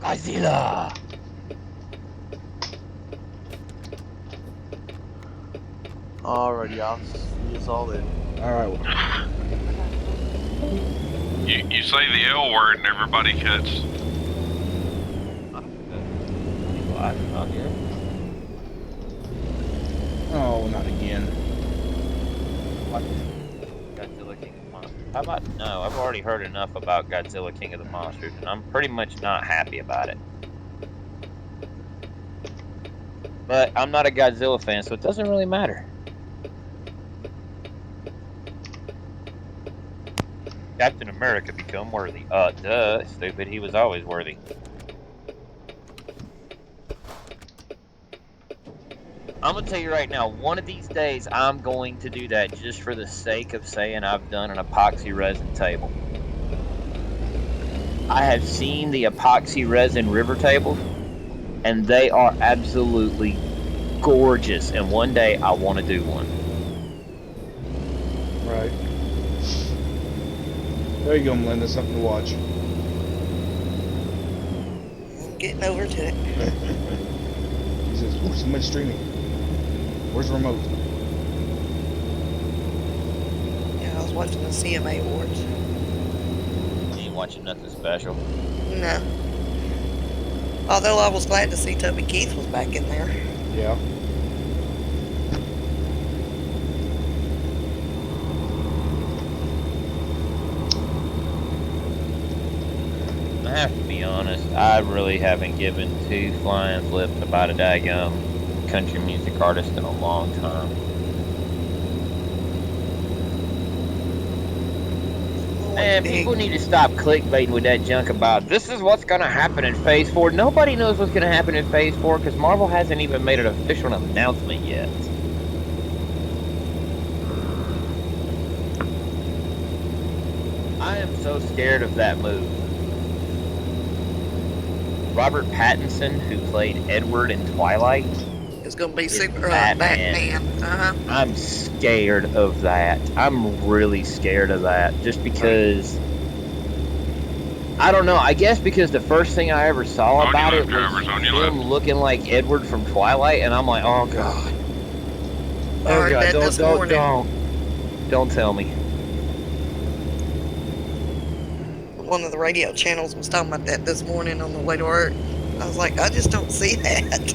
Godzilla. Alrighty, I'll see us all then. Alright. You say the L word and everybody cuts. Not here. Oh, not again. What? Godzilla King of the Monsters. How about no? I've already heard enough about Godzilla King of the Monsters, and I'm pretty much not happy about it. But I'm not a Godzilla fan, so it doesn't really matter. Captain America become worthy. Duh, stupid. He was always worthy. I'm gonna tell you right now, one of these days I'm going to do that just for the sake of saying I've done an epoxy resin table. I have seen the epoxy resin river tables, and they are absolutely gorgeous. And one day I want to do one. Right. There you go, Melinda. Something to watch. I'm getting over to it. He says, "Ooh, somebody's streaming. Where's the remote?" Yeah, I was watching the CMA Awards. You ain't watching nothing special. No. Although I was glad to see Toby Keith was back in there. Yeah. I have to be honest, I really haven't given two flying flips about a daggum country music artist in a long time. Man, people need to stop clickbaiting with that junk about this is what's going to happen in Phase 4. Nobody knows what's going to happen in Phase 4 because Marvel hasn't even made an official announcement yet. I am so scared of that move. Robert Pattinson, who played Edward in Twilight, It's going to be super Batman. Batman. I'm scared of that. I'm really scared of that. Just because... I don't know. I guess because the first thing I ever saw about it was him looking like Edward from Twilight, and I'm like, oh god. Oh god, don't tell me. One of the radio channels was talking about that this morning on the way to work. I was like, I just don't see that.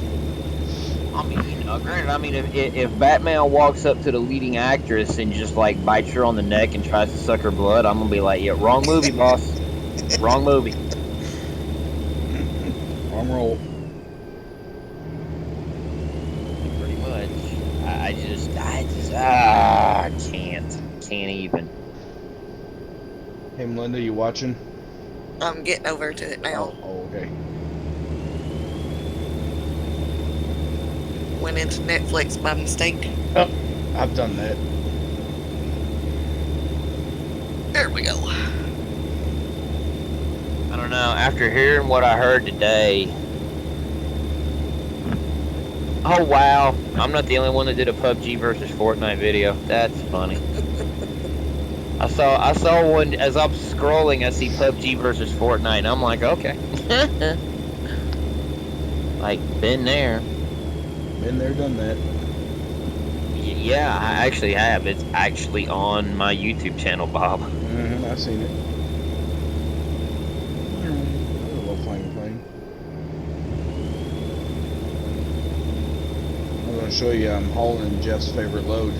I mean, granted, I mean, if Batman walks up to the leading actress and just like bites her on the neck and tries to suck her blood, I'm gonna be like, yeah, wrong movie, boss. Wrong movie. Wrong roll. Pretty much. I can't even. Hey, Melinda, you watching? I'm getting over to it now. Oh, okay. Went into Netflix by mistake. Oh, I've done that. There we go. I don't know. After hearing what I heard today. Oh wow! I'm not the only one that did a PUBG versus Fortnite video. That's funny. I saw one as I'm scrolling. I see PUBG versus Fortnite, and I'm like, okay. Like, been there. Been there, done that. Yeah, I actually have. It's actually on my YouTube channel, Bob. Mm-hmm, I've seen it. Low flying plane. I'm going to show you I'm hauling Jeff's favorite load.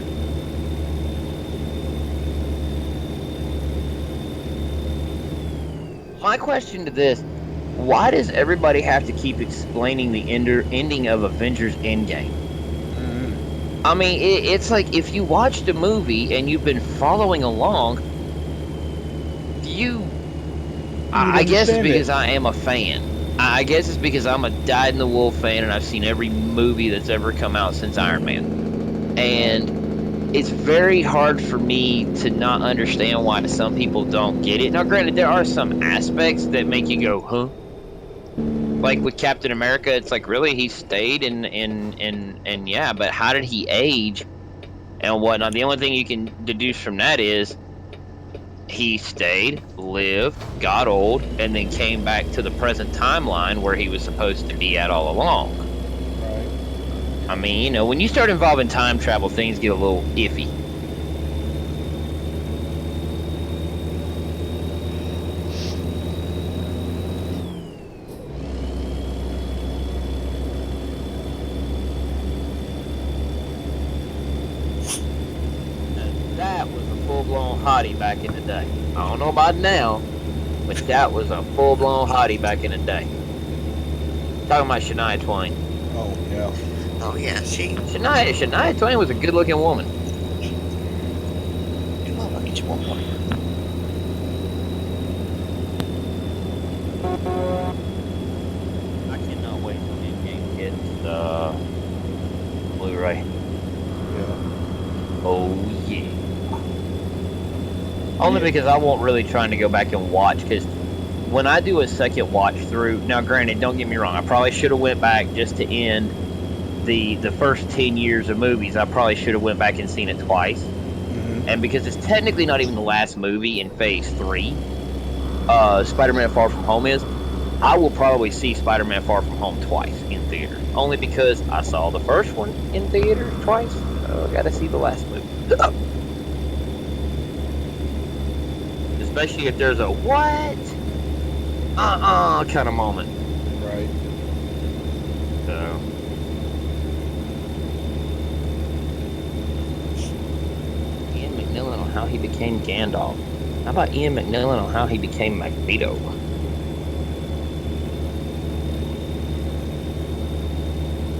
My question to this, why does everybody have to keep explaining the ending of Avengers Endgame? Mm-hmm. I mean, it's like if you watched a movie and you've been following along, I guess it's because I am a fan. I guess it's because I'm a dyed-in-the-wool fan and I've seen every movie that's ever come out since Iron Man. And it's very hard for me to not understand why some people don't get it. Now, granted, there are some aspects that make you go, huh? Like with Captain America, it's like, really? He stayed and yeah, but how did he age and whatnot? The only thing you can deduce from that is he stayed, lived, got old, and then came back to the present timeline where he was supposed to be at all along. Right. I mean, you know, when you start involving time travel, things get a little iffy. That was a full-blown hottie back in the day. I don't know about now, but that was a full-blown hottie back in the day. Talking about Shania Twain. Oh, yeah. Oh yeah, Shania Twain was a good-looking woman. Come on, I'll get you one more. I cannot wait till this game gets Blu-ray. Yeah. Oh yeah. Only because I won't really trying to go back and watch, because when I do a second watch through, now granted, don't get me wrong, I probably should have went back just to end the first 10 years of movies. I probably should have went back and seen it twice. Mm-hmm. And because it's technically not even the last movie in Phase 3, Spider-Man Far From Home is, I will probably see Spider-Man Far From Home twice in theater. Only because I saw the first one in theater twice, so I gotta see the last movie. Especially if there's a what? Kind of moment. Right. So. Ian McNillan on how he became Gandalf. How about Ian McNillan on how he became Magneto?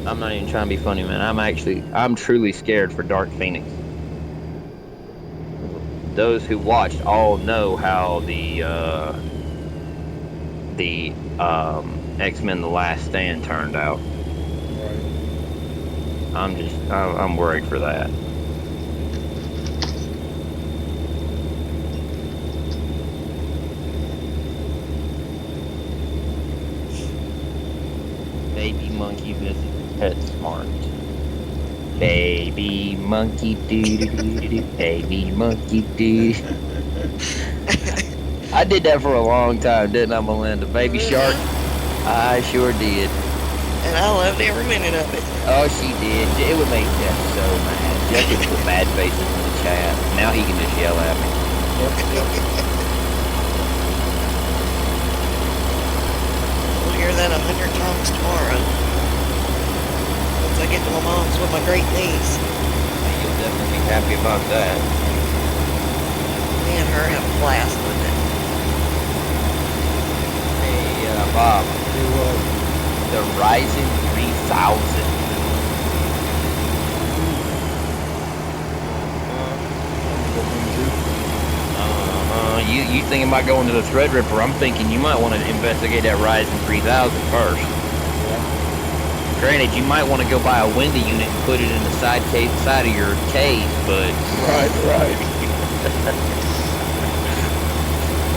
I'm not even trying to be funny, man. I'm truly scared for Dark Phoenix. Those who watched all know how the X-Men: The Last Stand turned out. Right. I'm worried for that. Baby monkey visits PetSmart. Baby monkey doo doo doo doo doo. Baby monkey doo. I did that for a long time, didn't I, Melinda? Baby Shark. I sure did. And I loved every minute of it. Oh, she did. It would make Jeff so mad. Jeff would put mad faces in the chat. Now he can just yell at me. We'll hear that 100 times tomorrow. Once I get to my mom's with my great niece. You'll definitely be happy about that. Me and her have a blast with it. Hey, Bob. The Ryzen 3000. You thinking about going to the Threadripper? I'm thinking you might want to investigate that Ryzen 3000 first. Granted, you might want to go buy a window unit and put it in the side of your case, but Right.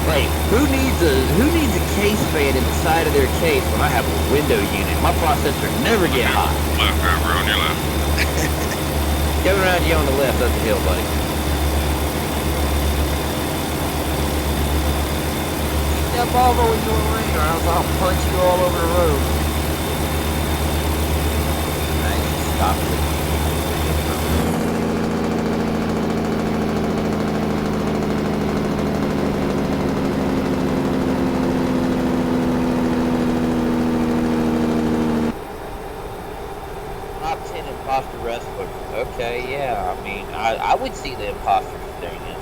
Wait, who needs a case fan in the side of their case when I have a window unit? My processor never get hot. Left over on your left. Get around you on the left up the hill, buddy. Keep that Volvo in your lane or else I'll punch you all over the road. Nice, stop it. Top 10 imposter wrestlers. Okay, yeah. I mean, I would see the imposter thing as,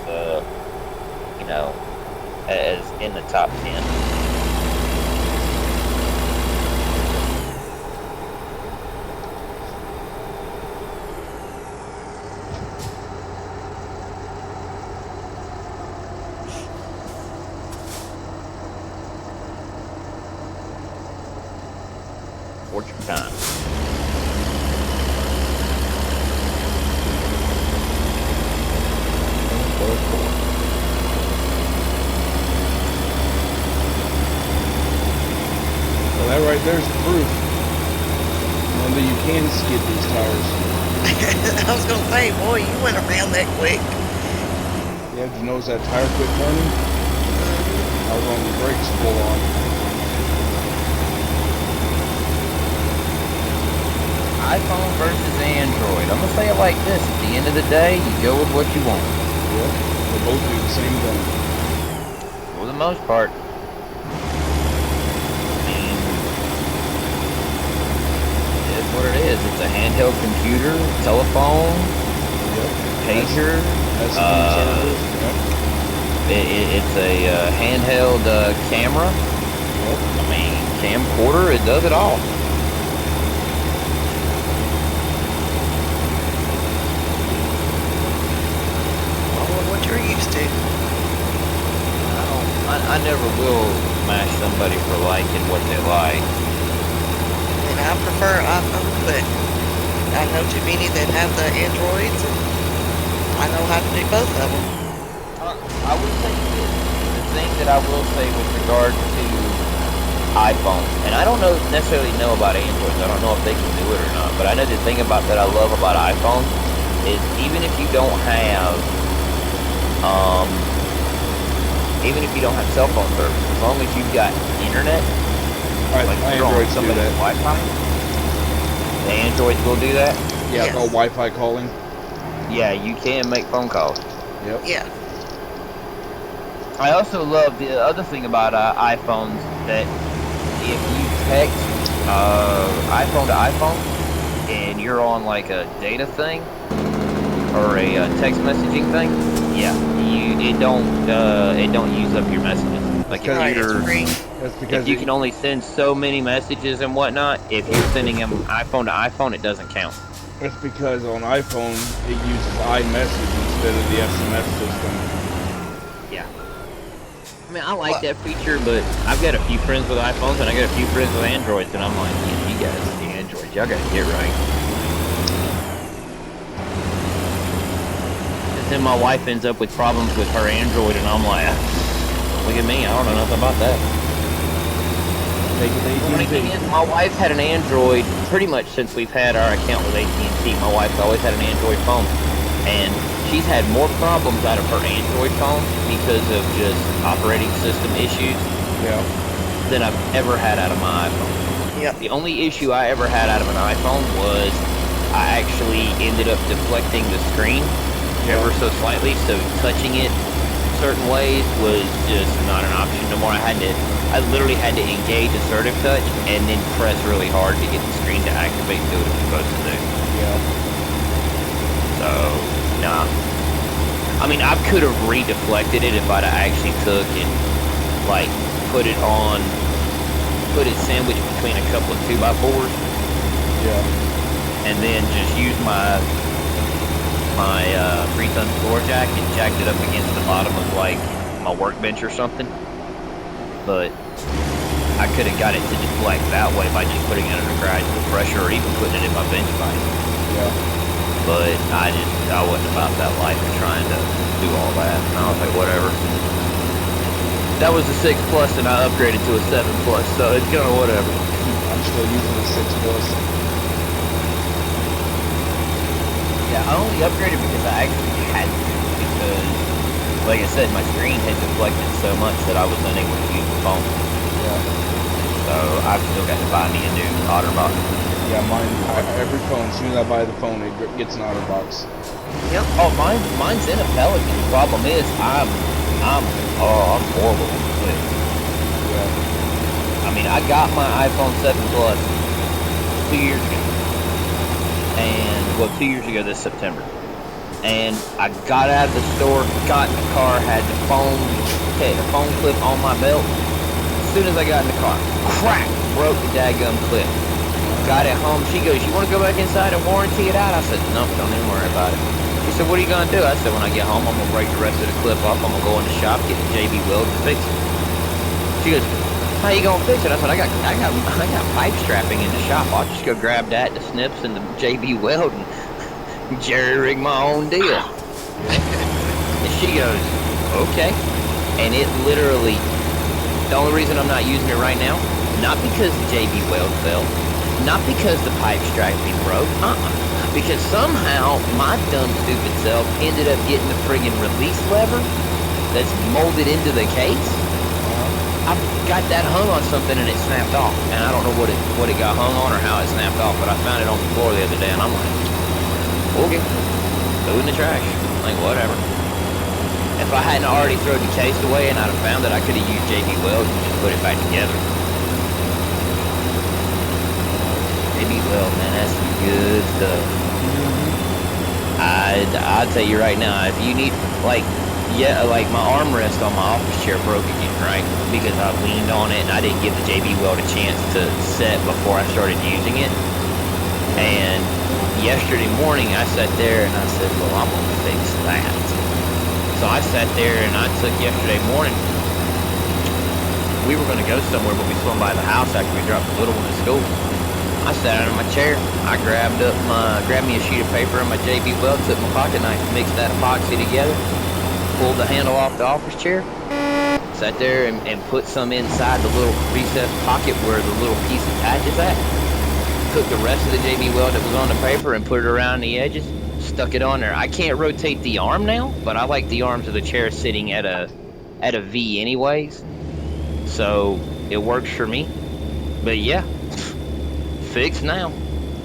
as in the top 10. Fortune time. Well, that right there's the proof. That you can skid these tires. I was gonna say, boy, you went around that quick. Yeah, did you notice that tire quit turning? I was on the brakes full on. iPhone versus Android. I'm gonna say it like this: at the end of the day, you go with what you want. Yep. They both do the same thing. For the most part. I mean, it's what it is. It's a handheld computer, telephone, Yep. pager. Messaging service. Yep. It's a handheld camera. Yep. I mean, camcorder. It does it all. What you're used to. I never will smash somebody for liking what they like. And I prefer iPhone, but I know too many that have the Androids, and I know how to do both of them. I would say this. The thing that I will say with regard to iPhone, and I don't necessarily know about Androids. I don't know if they can do it or not. But I know the thing that I love about iPhone is even if you don't have cell phone service, as long as you've got internet, like you're on Androids do somebody's that. Wi-Fi, the Androids will do that. Yeah, Yes. all Wi-Fi calling. Yeah, you can make phone calls. Yep. Yeah. I also love the other thing about iPhones that if you text iPhone to iPhone and you're on like a data thing or a text messaging thing, it don't use up your messages. Like if Right, it's you're free. That's because if you can only send so many messages and whatnot, if you're sending them iPhone to iPhone, it doesn't count. That's because on iPhone it uses iMessage instead of the SMS system. Yeah. I mean, I like that feature, but I've got a few friends with iPhones and I got a few friends with Androids, and I'm like, yeah, you guys, the Androids, y'all gotta get right. And then my wife ends up with problems with her Android, and I'm like, look at me, I don't know nothing about that. Take it The funny thing is, my wife's had an Android pretty much since we've had our account with AT&T. My wife's always had an Android phone, and she's had more problems out of her Android phone because of just operating system issues Yeah. than I've ever had out of my iPhone. Yep. The only issue I ever had out of an iPhone was I actually ended up deflecting the screen ever so slightly, so touching it certain ways was just not an option no more. I literally had to engage assertive touch and then press really hard to get the screen to activate and do what it's supposed to do. Yeah. So, nah. I mean, I could have re-deflected it if I'd actually took and, like, put it sandwiched between a couple of 2x4s, Yeah. and then just use my Freesun floor jack and jacked it up against the bottom of, like, my workbench or something. But I could have got it to deflect that way by just putting it under gradual pressure or even putting it in my bench vise. Yeah. But I wasn't about that life of trying to do all that. And I was like, whatever. That was a 6 Plus, and I upgraded to a 7 Plus, so it's gonna whatever. I'm still using the 6 Plus. Yeah, I only upgraded because I actually had to, because, like I said, my screen had deflected so much that I was unable to use the phone. Yeah. So I've still got to buy me a new OtterBox. Yeah, every phone, as soon as I buy the phone, it gets an OtterBox. Yep. Oh, mine's in a Pelican. The problem is I'm horrible with clicks. Yeah. I mean, I got my iPhone 7 Plus 2 years ago. 2 years ago this September. And I got out of the store, got in the car, had the phone clip on my belt. As soon as I got in the car, crack, broke the daggum clip. Got it home. She goes, you want to go back inside and warranty it out? I said, nope, don't even worry about it. She said, what are you going to do? I said, when I get home, I'm going to break the rest of the clip off. I'm going to go in the shop, get the JB Weld to fix it. She goes, how you going to fix it? I said, I got pipe strapping in the shop. I'll just go grab that, the snips, and the JB Weld and jerry-rig my own deal. And she goes, okay. And it literally, the only reason I'm not using it right now, not because the JB Weld fell, not because the pipe strapping broke, Because somehow my dumb stupid self ended up getting the friggin' release lever that's molded into the case. I got that hung on something and it snapped off. And I don't know what it got hung on or how it snapped off, but I found it on the floor the other day and I'm like, okay, throw it in the trash. Like, whatever. If I hadn't already thrown the case away and I'd have found it, I could have used JB Weld and just put it back together. JB Weld, man, that's some good stuff. I'd tell you right now, if you need, like my armrest on my office chair broke again, right? Because I leaned on it and I didn't give the JB Weld a chance to set before I started using it. And yesterday morning I sat there and I said, well, I'm gonna fix that. So I sat there and I took yesterday morning, we were gonna go somewhere, but we swung by the house after we dropped the little one at school. I sat down in my chair, I grabbed me a sheet of paper and my JB Weld, took my pocket knife, mixed that epoxy together, pulled the handle off the office chair, sat there and put some inside the little recessed pocket where the little piece attaches at. Took the rest of the JB Weld that was on the paper and put it around the edges, stuck it on there. I can't rotate the arm now, but I like the arms of the chair sitting at a V anyways, so it works for me. But yeah, fixed now.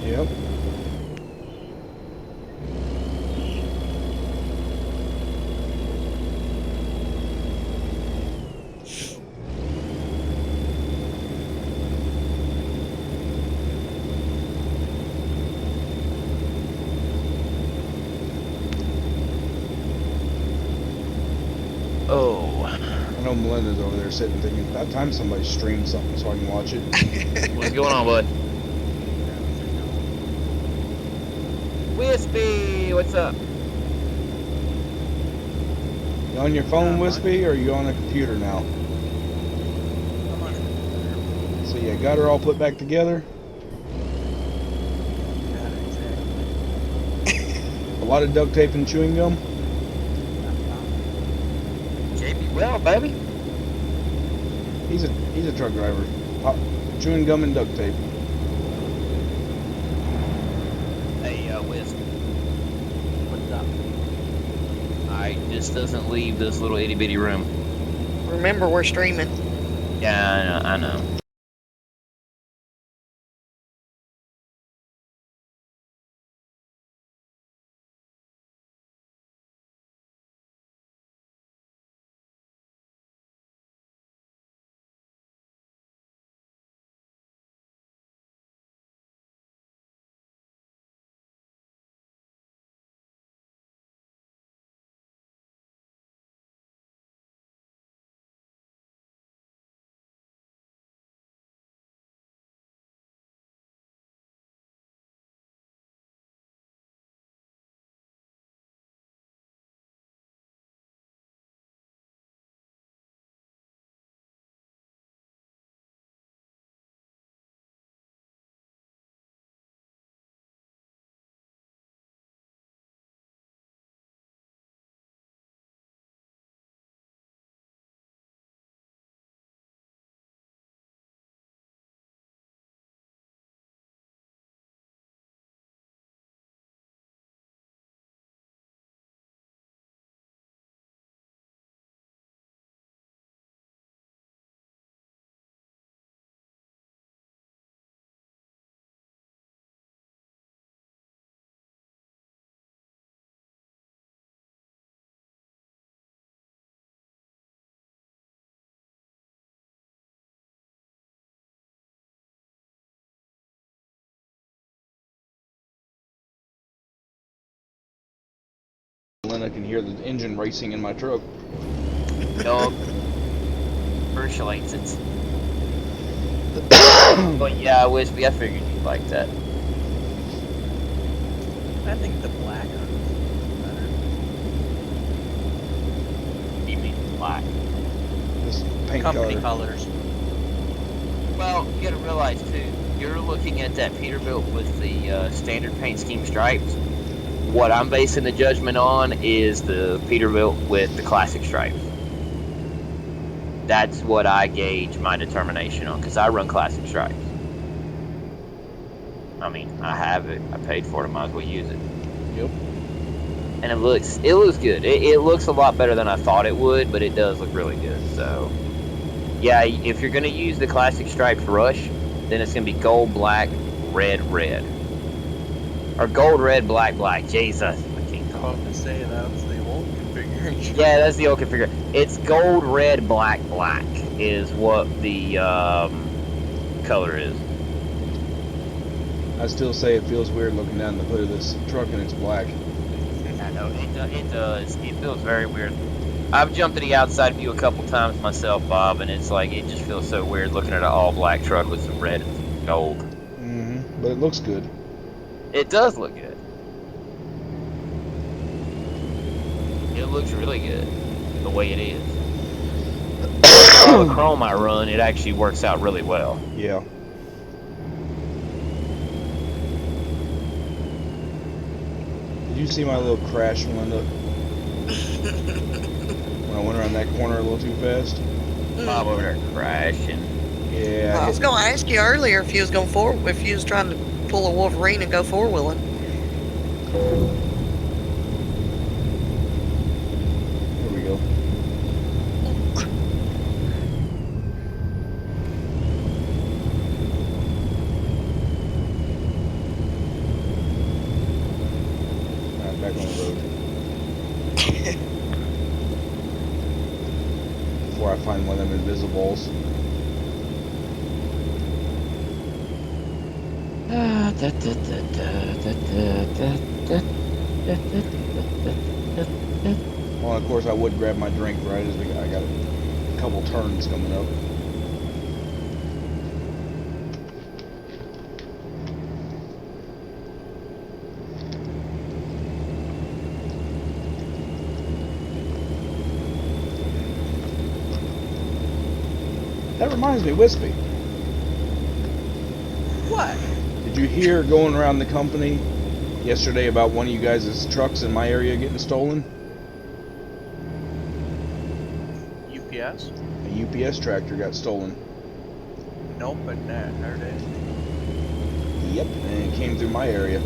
Yep. Oh, I know Melinda's over there sitting thinking, about time somebody streamed something so I can watch it. what's going on, bud? Wispy, what's up? You on your phone, Wispy, or are you on a computer now? So you got her all put back together? A lot of duct tape and chewing gum? JB Weld, baby. He's a truck driver. Chewing gum and duct tape. Hey, Wisp. What's up? Alright, this doesn't leave this little itty bitty room. Remember, we're streaming. Yeah, I know. Then I can hear the engine racing in my truck. Dog. Virtualates it. But yeah, Wispy, I figured you'd like that. I think the black on is better. You mean black? This paint Company color. colors. Well, you gotta realize too, you're looking at that Peterbilt with the standard paint scheme stripes. What I'm basing the judgment on is the Peterbilt with the classic stripes. That's what I gauge my determination on, because I run classic stripes. I mean, I have it. I paid for it. I might as well use it. Yep. And it looks good. It looks a lot better than I thought it would, but it does look really good. So, yeah, if you're gonna use the classic striped rush, then it's gonna be gold, black, red, red, or gold, red, black, black. Jesus, I can't I talk. was to say that was the old configuration. Yeah, that's the old configure. It's gold, red, black, black is what the color is. I still say it feels weird looking down the hood of this truck and it's black. I know it does. It feels very weird. I've jumped to the outside view a couple times myself, Bob, and it's like it just feels so weird looking at an all-black truck with some red and some gold. Mm-hmm. But it looks good. It does look good. It looks really good the way it is. All the chrome I run, it actually works out really well. Yeah. Did you see my little crash, Melinda? When I went around that corner a little too fast? Bob over there crashing. Yeah. I was going to ask you earlier if you was going if you was trying to pull a Wolverine and go four-wheeling. There we go. Alright, back on the road. Before I find one of them invisibles. Well, of course, I would grab my drink right as I got a couple turns coming up. That reminds me, Wispy. What? Did you hear going around the company yesterday about one of you guys' trucks in my area getting stolen? UPS? A UPS tractor got stolen. Nope, but not heard it. Yep, and it came through my area.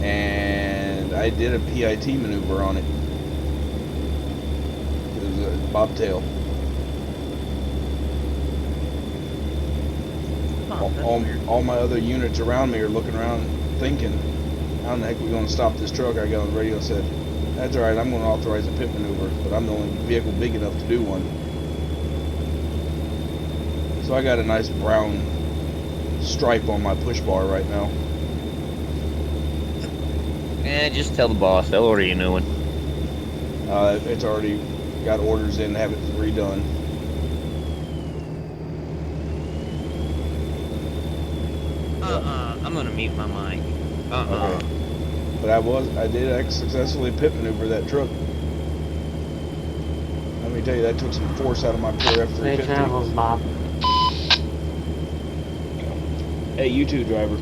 And I did a PIT maneuver on it. It was a bobtail. Huh, that's weird. All my other units around me are looking around thinking, how in the heck are we going to stop this truck? I got on the radio and said, that's alright, I'm going to authorize a pit maneuver, but I'm the only vehicle big enough to do one. So I got a nice brown stripe on my push bar right now. Just tell the boss. They'll order you a new one. It's already got orders in to have it redone. I'm gonna mute my mic. Okay. But I did successfully pit maneuver that truck. Let me tell you, that took some force out of my poor F-350. Safe travels, Bob. Hey, you too, driver.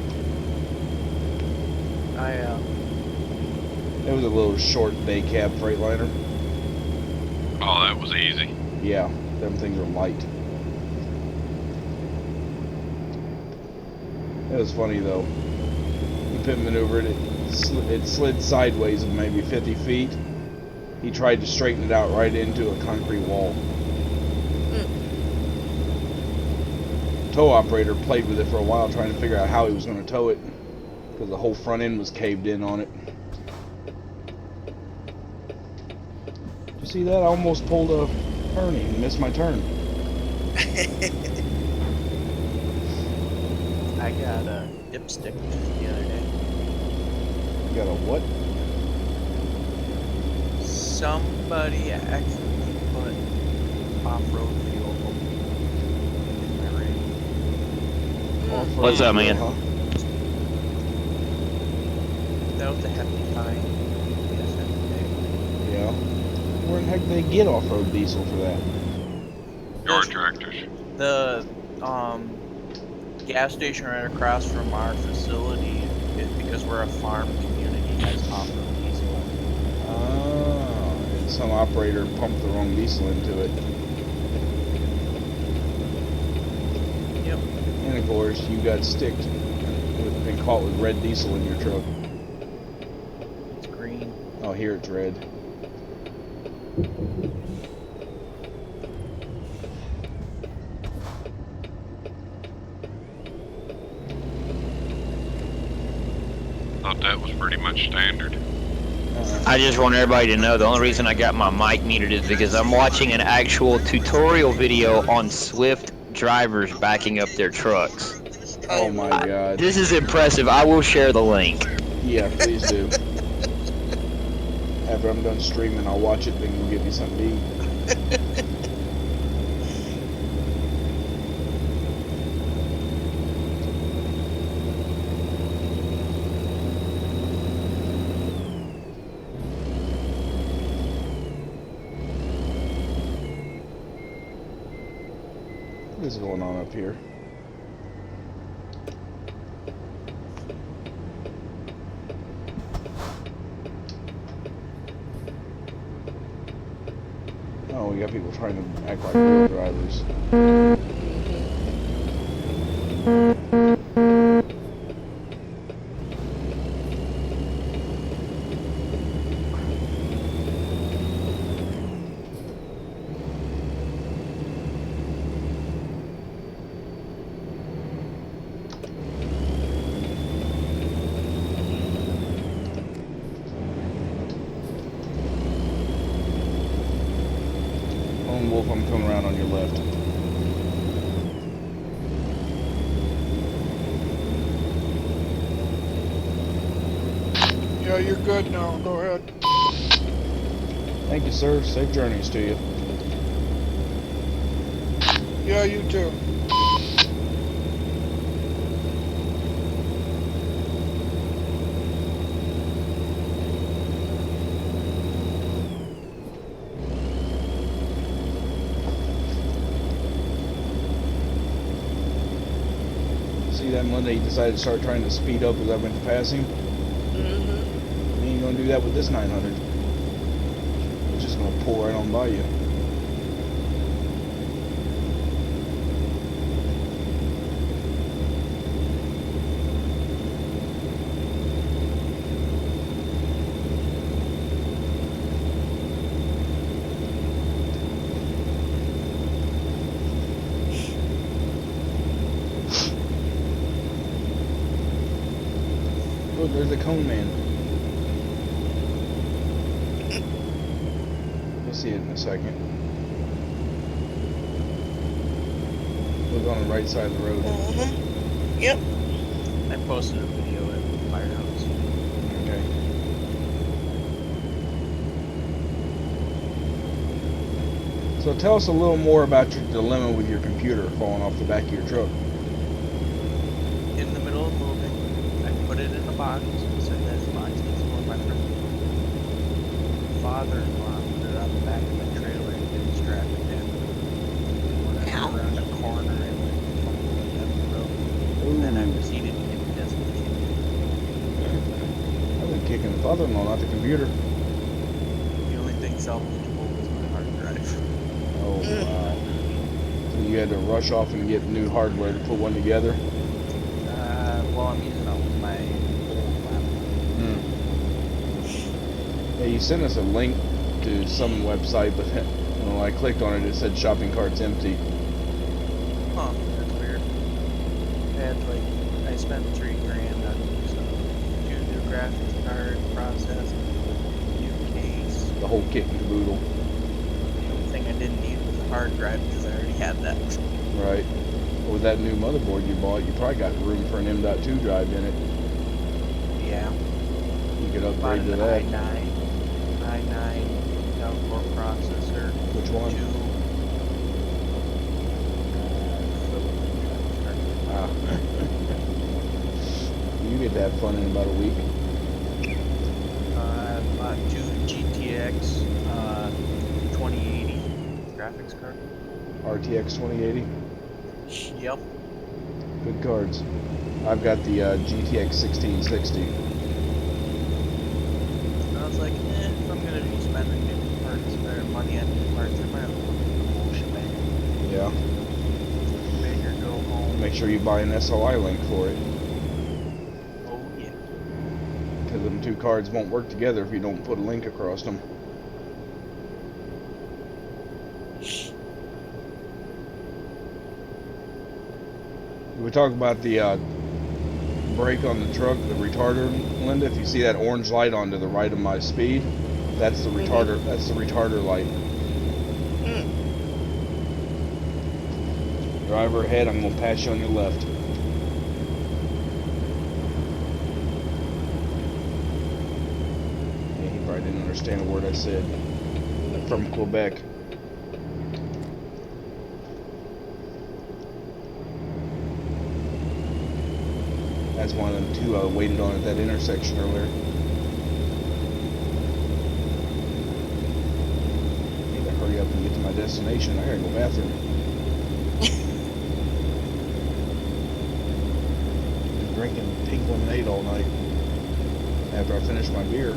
It was a little short day cab Freightliner. Oh, that was easy. Yeah, them things are light. It was funny though. He pit maneuvered it. It slid sideways of maybe 50 feet. He tried to straighten it out right into a concrete wall. Tow operator played with it for a while trying to figure out how he was going to tow it because the whole front end was caved in on it. Did you see that? I almost pulled a turning and missed my turn. I got a dipstick the other day. You got a what? Somebody accidentally put off-road fuel in my rig. Off-road What's up, man? huh? That was a hefty fine. Yes, every day. Yeah. Where the heck did they get off-road diesel for that? Your tractors. The gas station right across from our facility, because we're a farm community, has off-road diesel. And some operator pumped the wrong diesel into it. Yep. horse, you got sticked and caught with red diesel in your truck. It's green. Oh, here it's red. Thought that was pretty much standard. I just want everybody to know the only reason I got my mic muted is because I'm watching an actual tutorial video on Swift drivers backing up their trucks. Oh my god. This is impressive. I will share the link. Yeah, please do. After I'm done streaming, I'll watch it, then we'll give you something to eat. What is going on up here? Oh, we got people trying to act like real drivers. Wolf, I'm coming around on your left. Yeah, you're good now. Go ahead. Thank you, sir. Safe journeys to you. Yeah, you too. See that Monday he decided to start trying to speed up as I went to pass him? Mm-hmm. He ain't gonna do that with this 900. It's just gonna pull right on by you. Look, there's a cone man. You'll see it in a second. Look on the right side of the road. Mm-hmm. Yep. I posted a video at the firehouse. Okay. So tell us a little more about your dilemma with your computer falling off the back of your truck. In the middle of moving, I put it in a box and said this box needs to go in my front. Father-in-law put it on the back of the trailer and didn't strap it in. When I went around a corner, it went fumbling down the road. And then I proceeded to hit the desk with the I've been kicking the father-in-law, not the computer. The only thing salvageable was my hard drive. Oh, wow. So you had to rush off and get new hardware to put one together? Well, I'm using it with my old laptop. Yeah, you sent us a link to some website, but when I clicked on it, it said shopping cart's empty. Huh, that's weird. I spent $3,000 on some new graphics card, processor, new case. The whole kit and caboodle. The only thing I didn't need was a hard drive because I already had that. Right. Well, with that new motherboard you bought, you probably got room for an M.2 drive in it. Yeah. You could Bought upgrade an to that. i9 Intel-Core processor. Which one? Ah. You get to have fun in about a week. I bought two GTX 2080 graphics card. RTX 2080. Yep. Good cards. I've got the GTX 1660. And I was like, if I'm gonna be spending new parts or money on new parts, I might as well get the whole shebang. Yeah. Make her go home. make sure you buy an SOI link for it. Oh yeah. Because them two cards won't work together if you don't put a link across them. We talk about the brake on the truck, the retarder, Linda. If you see that orange light on to the right of my speed, that's the retarder. That's the retarder light. Driver ahead, I'm gonna pass you on your left. Yeah, he probably didn't understand a word I said. From Quebec. That's one of them two I waited on at that intersection earlier. Need to hurry up and get to my destination. I gotta go bathroom. Been drinking pink lemonade all night after I finish my beer.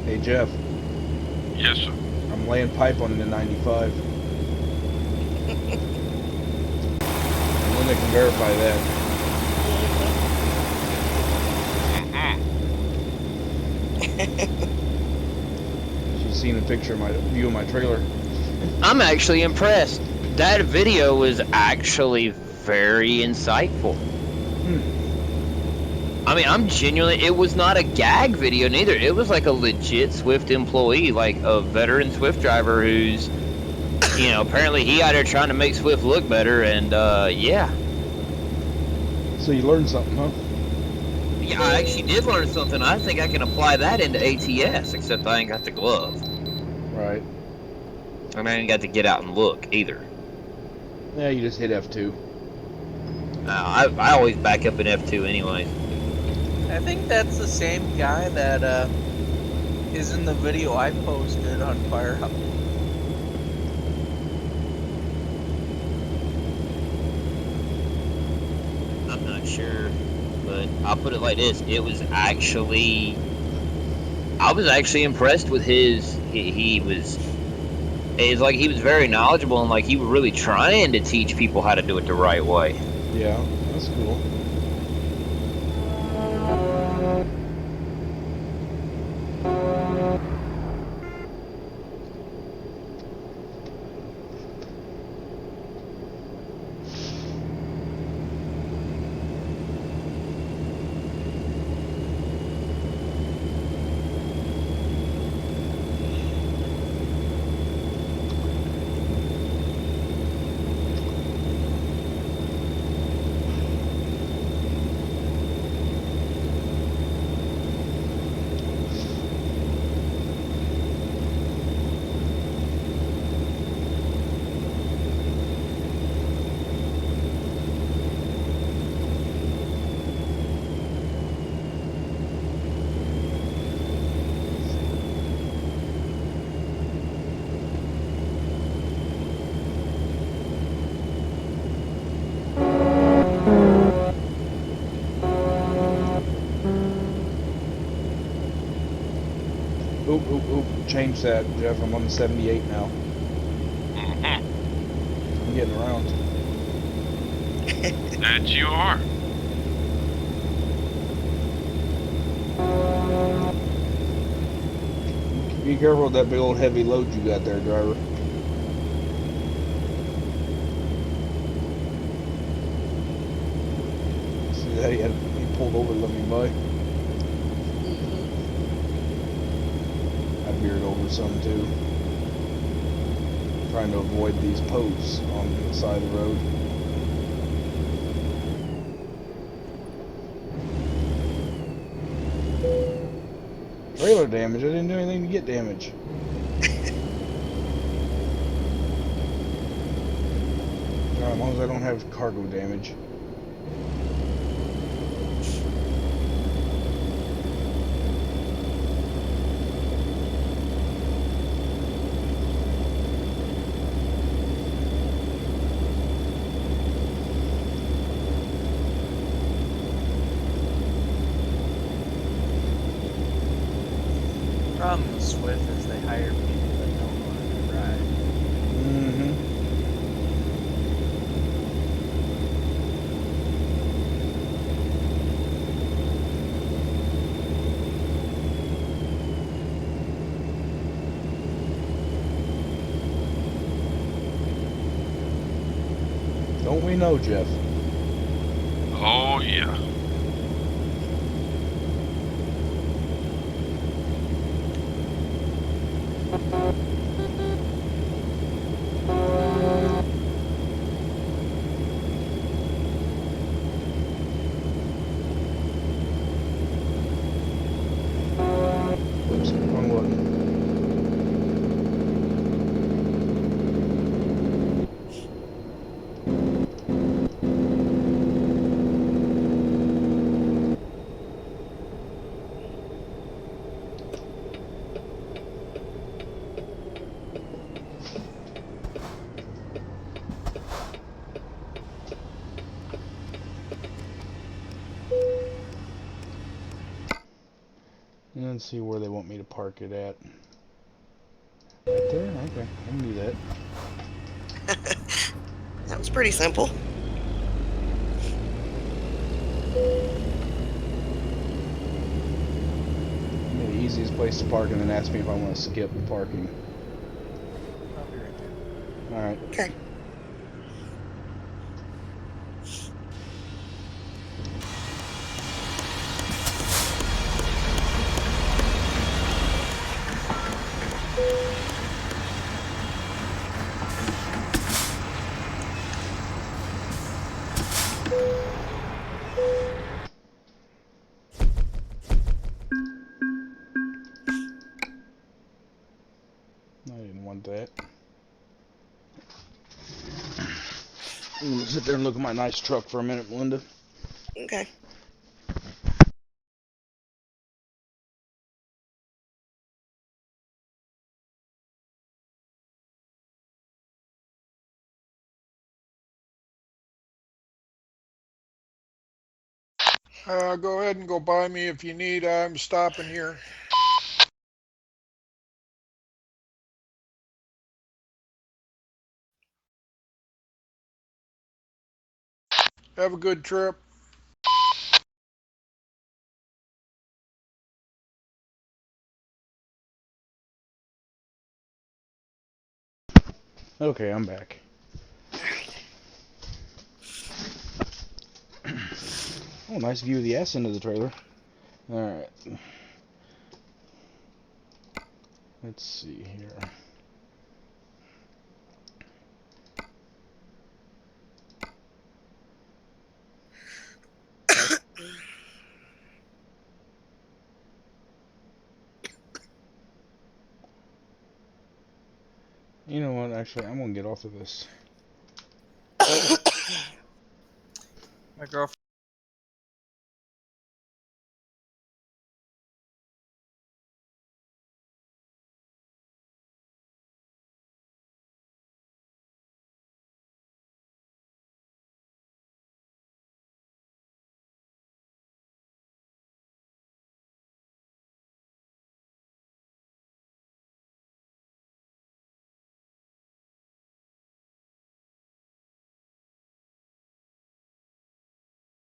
Hey Jeff, Yes, sir. I'm laying pipe on the 95. Linda can verify that. She's seen a picture of my view of my trailer. I'm actually impressed. That video was actually very insightful. I mean, I'm genuinely, it was not a gag video neither. It was like a legit Swift employee, like a veteran Swift driver who's, you know, apparently he out there trying to make Swift look better, and yeah. So you learned something, huh? Yeah, I actually did learn something. I think I can apply that into ATS, except I ain't got the glove. Right. And I ain't got to get out and look either. Yeah, you just hit F2. I always back up in F2 anyways. I think that's the same guy that is in the video I posted on Firehouse. I'm not sure, but I'll put it like this: it was actually, I was actually impressed with his. It's like he was very knowledgeable and like he was really trying to teach people how to do it the right way. Yeah, that's cool. Change that, Jeff. I'm on the 78 now. I'm getting around. That you are. Be careful with that big old heavy load you got there, driver. See that? He pulled over to let me by. I veered over some too. Trying to avoid these posts on the side of the road. Trailer damage. I didn't do anything to get damage. As long as I don't have cargo damage. Problem with Swift is they hire people that don't want to ride. Mm-hmm. Don't we know, Jeff? Oh, yeah. Oops, wrong button. Let's see where they want me to park it at. Right there? Okay, I can do that. That was pretty simple. The easiest place to park and then ask me if I want to skip parking. I'll be right there. Alright. Okay. I didn't want that. I'm gonna sit there and look at my nice truck for a minute, Melinda. Okay. Go ahead and go by me if you need. I'm stopping here. Have a good trip. Okay, I'm back. Oh, nice view of the ass end of the trailer. Alright. Let's see here. You know what, actually, I'm gonna get off of this. My girlfriend